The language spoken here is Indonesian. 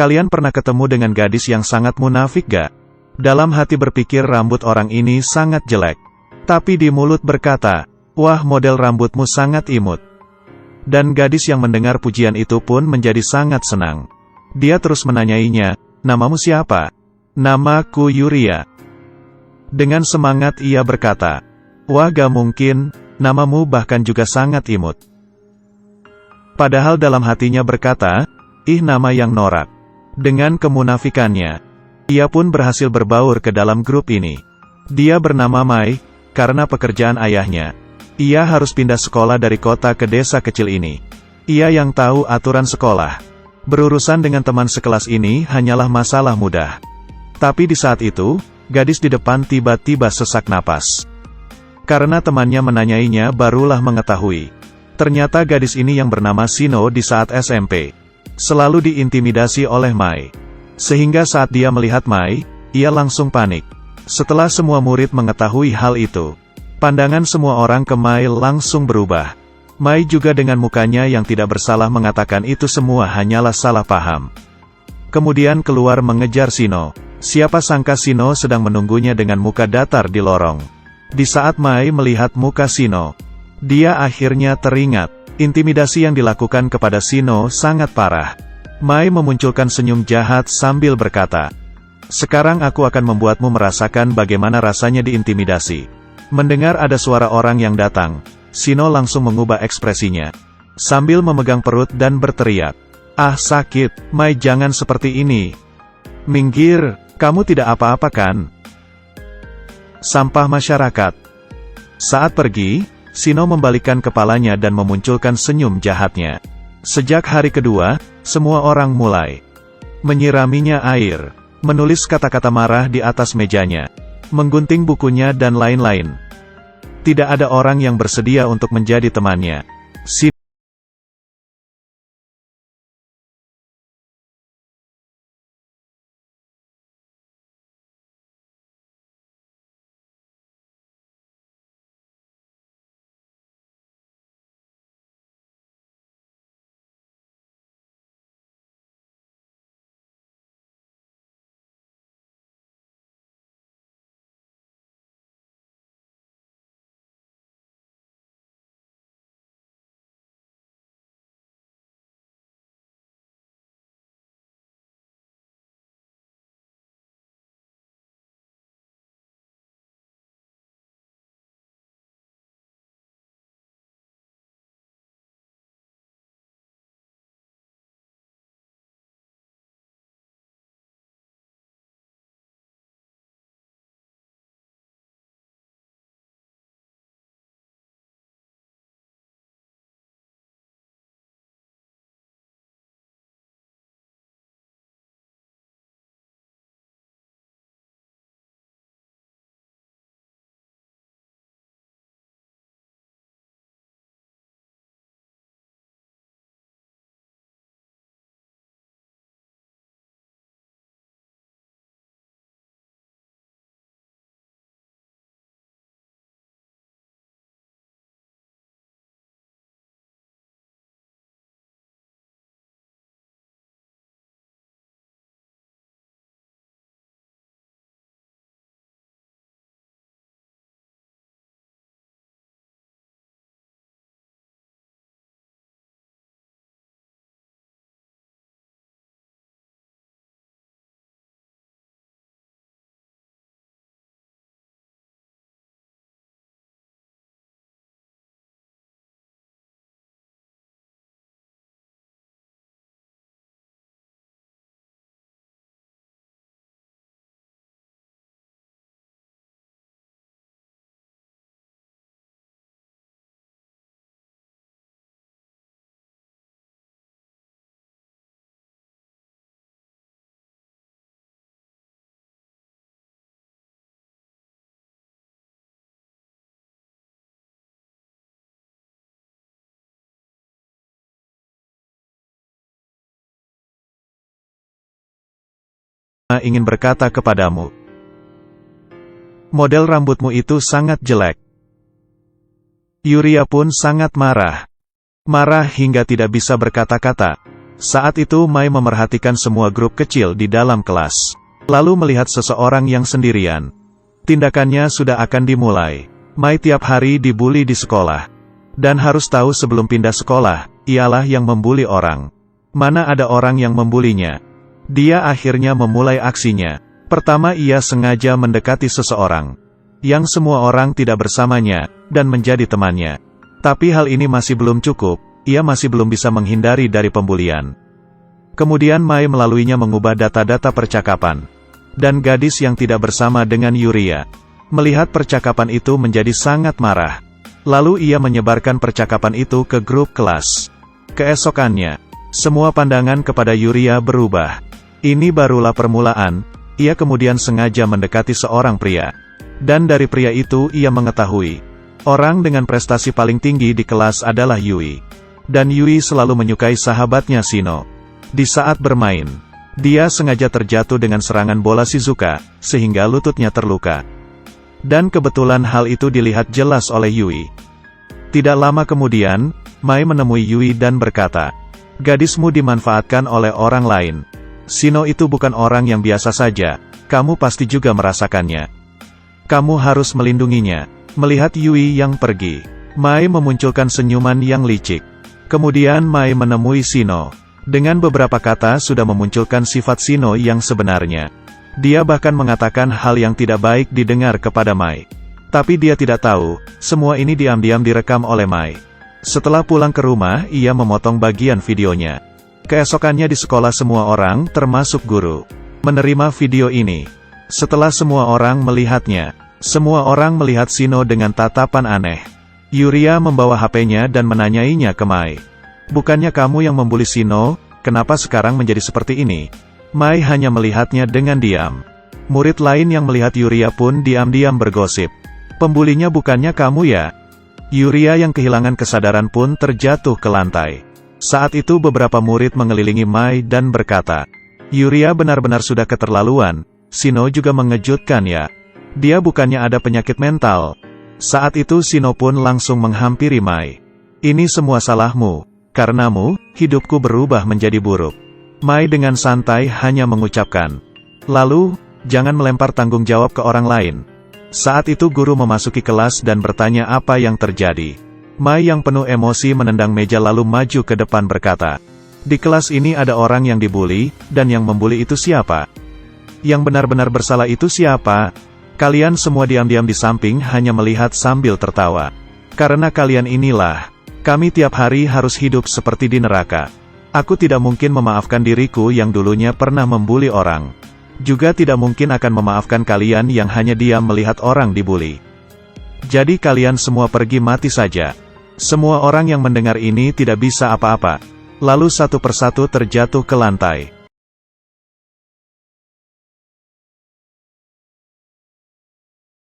Kalian pernah ketemu dengan gadis yang sangat munafik gak? Dalam hati berpikir rambut orang ini sangat jelek. Tapi di mulut berkata, wah model rambutmu sangat imut. Dan gadis yang mendengar pujian itu pun menjadi sangat senang. Dia terus menanyainya, namamu siapa? Namaku Yuria. Dengan semangat ia berkata, wah gak mungkin, namamu bahkan juga sangat imut. Padahal dalam hatinya berkata, ih nama yang norak. Dengan kemunafikannya, ia pun berhasil berbaur ke dalam grup ini. Dia bernama Mai, karena pekerjaan ayahnya. Ia harus pindah sekolah dari kota ke desa kecil ini. Ia yang tahu aturan sekolah. Berurusan dengan teman sekelas ini hanyalah masalah mudah. Tapi di saat itu, gadis di depan tiba-tiba sesak napas. Karena temannya menanyainya barulah mengetahui. Ternyata gadis ini yang bernama Shino di saat SMP. Selalu diintimidasi oleh Mai. Sehingga saat dia melihat Mai, ia langsung panik. Setelah semua murid mengetahui hal itu, pandangan semua orang ke Mai langsung berubah. Mai juga dengan mukanya yang tidak bersalah mengatakan itu semua hanyalah salah paham. Kemudian keluar mengejar Shino. Siapa sangka Shino sedang menunggunya dengan muka datar di lorong. Di saat Mai melihat muka Shino, dia akhirnya teringat. Intimidasi yang dilakukan kepada Shino sangat parah. Mai memunculkan senyum jahat sambil berkata, sekarang aku akan membuatmu merasakan bagaimana rasanya diintimidasi. Mendengar ada suara orang yang datang, Shino langsung mengubah ekspresinya. Sambil memegang perut dan berteriak, ah sakit, Mai jangan seperti ini. Minggir, kamu tidak apa-apa kan? Sampah masyarakat. Saat pergi, Shino membalikkan kepalanya dan memunculkan senyum jahatnya. Sejak hari kedua, semua orang mulai menyiraminya air, menulis kata-kata marah di atas mejanya, menggunting bukunya dan lain-lain. Tidak ada orang yang bersedia untuk menjadi temannya. Shino ingin berkata kepadamu, model rambutmu itu sangat jelek. Yuria pun sangat marah. Marah hingga tidak bisa berkata-kata. Saat itu Mai memerhatikan semua grup kecil di dalam kelas. Lalu melihat seseorang yang sendirian. Tindakannya sudah akan dimulai. Mai tiap hari dibully di sekolah. Dan harus tahu sebelum pindah sekolah, ialah yang membuli orang. Mana ada orang yang membulinya. Dia akhirnya memulai aksinya. Pertama ia sengaja mendekati seseorang. Yang semua orang tidak bersamanya, dan menjadi temannya. Tapi hal ini masih belum cukup. Ia masih belum bisa menghindari dari pembulian. Kemudian Mai melaluinya mengubah data-data percakapan. Dan gadis yang tidak bersama dengan Yuria. Melihat percakapan itu menjadi sangat marah. Lalu ia menyebarkan percakapan itu ke grup kelas. Keesokannya, semua pandangan kepada Yuria berubah. Ini barulah permulaan, ia kemudian sengaja mendekati seorang pria. Dan dari pria itu ia mengetahui. Orang dengan prestasi paling tinggi di kelas adalah Yui. Dan Yui selalu menyukai sahabatnya Shino. Di saat bermain, dia sengaja terjatuh dengan serangan bola Shizuka, sehingga lututnya terluka. Dan kebetulan hal itu dilihat jelas oleh Yui. Tidak lama kemudian, Mai menemui Yui dan berkata, "Gadismu dimanfaatkan oleh orang lain. Shino itu bukan orang yang biasa saja, kamu pasti juga merasakannya. Kamu harus melindunginya." Melihat Yui yang pergi, Mai memunculkan senyuman yang licik. Kemudian Mai menemui Shino. Dengan beberapa kata sudah memunculkan sifat Shino yang sebenarnya. Dia bahkan mengatakan hal yang tidak baik didengar kepada Mai. Tapi dia tidak tahu, semua ini diam-diam direkam oleh Mai. Setelah pulang ke rumah, ia memotong bagian videonya. Keesokannya di sekolah semua orang, termasuk guru, menerima video ini. Setelah semua orang melihatnya, semua orang melihat Shino dengan tatapan aneh. Yuria membawa HP-nya dan menanyainya ke Mai. "Bukannya kamu yang membuli Shino, kenapa sekarang menjadi seperti ini?" Mai hanya melihatnya dengan diam. Murid lain yang melihat Yuria pun diam-diam bergosip. "Pembulinya bukannya kamu ya?" Yuria yang kehilangan kesadaran pun terjatuh ke lantai. Saat itu beberapa murid mengelilingi Mai dan berkata, "Yuria benar-benar sudah keterlaluan, Shino juga mengejutkan ya. Dia bukannya ada penyakit mental." Saat itu Shino pun langsung menghampiri Mai. "Ini semua salahmu. Karenamu, hidupku berubah menjadi buruk." Mai dengan santai hanya mengucapkan, "Lalu, jangan melempar tanggung jawab ke orang lain." Saat itu guru memasuki kelas dan bertanya apa yang terjadi. Mai yang penuh emosi menendang meja lalu maju ke depan berkata, "Di kelas ini ada orang yang dibuli, dan yang membuli itu siapa? Yang benar-benar bersalah itu siapa?" Kalian semua diam-diam di samping hanya melihat sambil tertawa. "Karena kalian inilah, kami tiap hari harus hidup seperti di neraka. Aku tidak mungkin memaafkan diriku yang dulunya pernah membuli orang. Juga tidak mungkin akan memaafkan kalian yang hanya diam melihat orang dibuli. Jadi kalian semua pergi mati saja." Semua orang yang mendengar ini tidak bisa apa-apa. Lalu satu persatu terjatuh ke lantai.